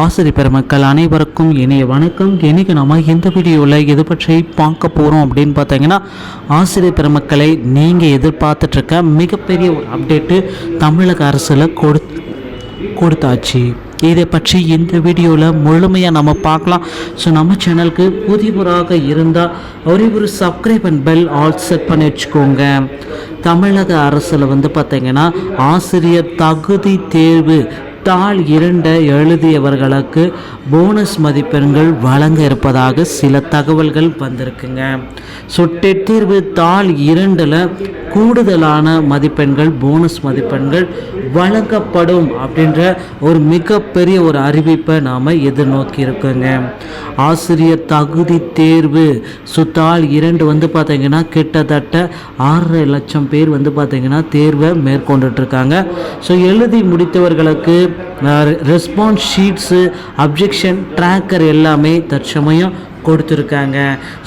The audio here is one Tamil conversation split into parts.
ஆசிரியர் பெருமக்கள் அனைவருக்கும் இனிய வணக்கம். இன்றைக்கி நம்ம இந்த வீடியோவில் எது பற்றி பார்க்க போகிறோம் அப்படின்னு பார்த்தீங்கன்னா, ஆசிரியர் பெருமக்களை நீங்கள் எதிர்பார்த்துட்ருக்க மிகப்பெரிய ஒரு அப்டேட்டு தமிழக அரசில் கொடுத்தாச்சு. இதை பற்றி இந்த வீடியோவில் முழுமையாக நம்ம பார்க்கலாம். ஸோ நம்ம சேனலுக்கு புதியவராக இருந்தால் ஒரே ஒரு subscribe and bell all set பண்ணி வச்சுக்கோங்க. தமிழக அரசில் பார்த்திங்கன்னா ஆசிரியர் தகுதி தேர்வு தாள் 2 எழுதியவர்களுக்கு போனஸ் மதிப்பெண்கள் வழங்க இருப்பதாக சில தகவல்கள் வந்திருக்குங்க. ஸோ டெட் தேர்வு தாள் 2 கூடுதலான மதிப்பெண்கள் போனஸ் மதிப்பெண்கள் வழங்கப்படும் அப்படின்ற ஒரு மிகப்பெரிய ஒரு அறிவிப்பை நாம் எதிர்நோக்கி இருக்கோங்க. ஆசிரியர் தகுதி தேர்வு தாள் 2 பார்த்திங்கன்னா கிட்டத்தட்ட 6.5 லட்சம் பேர் பார்த்திங்கன்னா தேர்வை மேற்கொண்டுட்ருக்காங்க. ஸோ எழுதி முடித்தவர்களுக்கு ரெஸ்பான்ஸ் ஷீட்ஸு, அப்ஜெக்ஷன் ட்ராக்கர் எல்லாமே தற்சமயம் கொடுத்துருக்காங்க.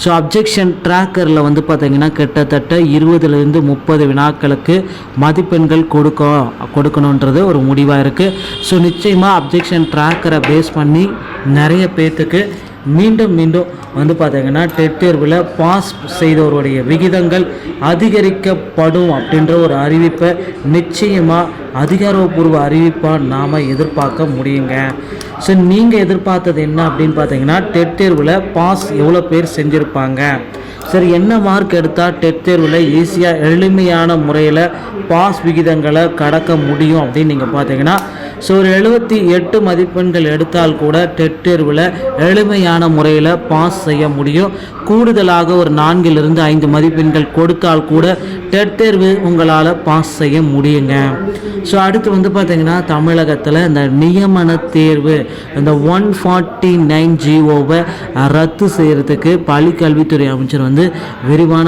ஸோ அப்ஜெக்ஷன் ட்ராக்கரில் பார்த்திங்கன்னா கிட்டத்தட்ட 20லேருந்து 30 வினாக்களுக்கு மதிப்பெண்கள் கொடுக்கணுன்றது ஒரு முடிவாக இருக்குது. ஸோ நிச்சயமாக அப்ஜெக்ஷன் ட்ராக்கரை பேஸ் பண்ணி நிறைய பேர்த்துக்கு மீண்டும் பார்த்திங்கன்னா டெட் தேர்வில் பாஸ் செய்தவருடைய விகிதங்கள் அதிகரிக்கப்படும் அப்படின்ற ஒரு அறிவிப்பை நிச்சயமாக அதிகாரப்பூர்வ அறிவிப்பாக நாம் எதிர்பார்க்க முடியுங்க. ஸோ நீங்கள் எதிர்பார்த்தது என்ன அப்படின்னு பார்த்தீங்கன்னா, டெட் தேர்வில் பாஸ் எவ்வளோ பேர் செஞ்சுருப்பாங்க, சரி என்ன மார்க் எடுத்தால் டெட் தேர்வில் ஈஸியாக எளிமையான முறையில் பாஸ் விகிதங்களை கடக்க முடியும் அப்படின்னு நீங்கள் பார்த்தீங்கன்னா, ஸோ ஒரு 78 மதிப்பெண்கள் எடுத்தால் கூட டெட் தேர்வில் எளிமையான முறையில் பாஸ் செய்ய முடியும். கூடுதலாக ஒரு 4லிருந்து 5 மதிப்பெண்கள் கொடுத்தால் கூட டெட் தேர்வு உங்களால் பாஸ் செய்ய முடியுங்க. ஸோ அடுத்து பார்த்திங்கன்னா, தமிழகத்தில் இந்த நியமன தேர்வு இந்த 149 ஜிஓவை ரத்து செய்கிறதுக்கு பள்ளிக்கல்வித்துறை அமைச்சர் விரிவான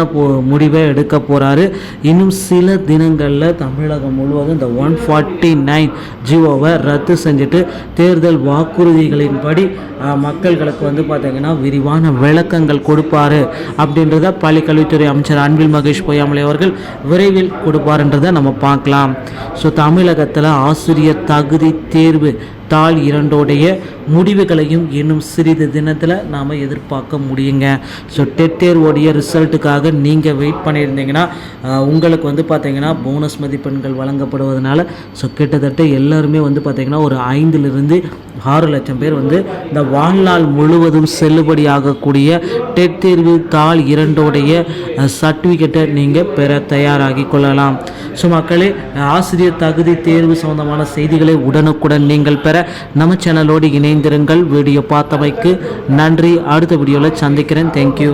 முடிவை எடுக்க போகிறாரு. இன்னும் சில தினங்களில் தமிழகம் முழுவதும் இந்த 149 ஜிஓவை ரத்து செஞ்சுட்டு தேர்தல் வாக்குறுதிகளின்படி மக்கள்களுக்கு பார்த்திங்கன்னா விரிவான விளக்கங்கள் கொடுப்பாரு அப்படின்றத பள்ளிக்கல்வித்துறை அமைச்சர் அன்பில் மகேஷ் பொய்யாமொழி அவர்கள் விரைவில் கொடுப்பாருன்றதை நம்ம பார்க்கலாம். ஸோ தமிழகத்தில் ஆசிரியர் தகுதி தேர்வு தாள் 2 முடிவுகளையும் இன்னும் சிறிது தினத்தில் நாம் எதிர்பார்க்க முடியுங்க. ஸோ டெட் தேர்வோடைய ரிசல்ட்டுக்காக நீங்கள் வெயிட் பண்ணியிருந்தீங்கன்னா உங்களுக்கு பார்த்திங்கன்னா போனஸ் மதிப்பெண்கள் வழங்கப்படுவதனால ஸோ கிட்டத்தட்ட எல்லாருமே பார்த்திங்கன்னா ஒரு 5லிருந்து 6 லட்சம் பேர் இந்த வாழ்நாள் முழுவதும் செல்லுபடி ஆகக்கூடிய டெட் தேர்வு தாள் 2 சர்டிஃபிகேட்டை நீங்கள் பெற தயாராகி கொள்ளலாம். ஸோ மக்களே, ஆசிரியர் தகுதி தேர்வு சம்பந்தமான செய்திகளை உடனுக்குடன் நீங்கள் பெற நம்ம சேனலோடு இணைந்திருங்கள். வீடியோ பார்த்தமைக்கு நன்றி. அடுத்த வீடியோவில் சந்திக்கிறேன். தேங்க்யூ.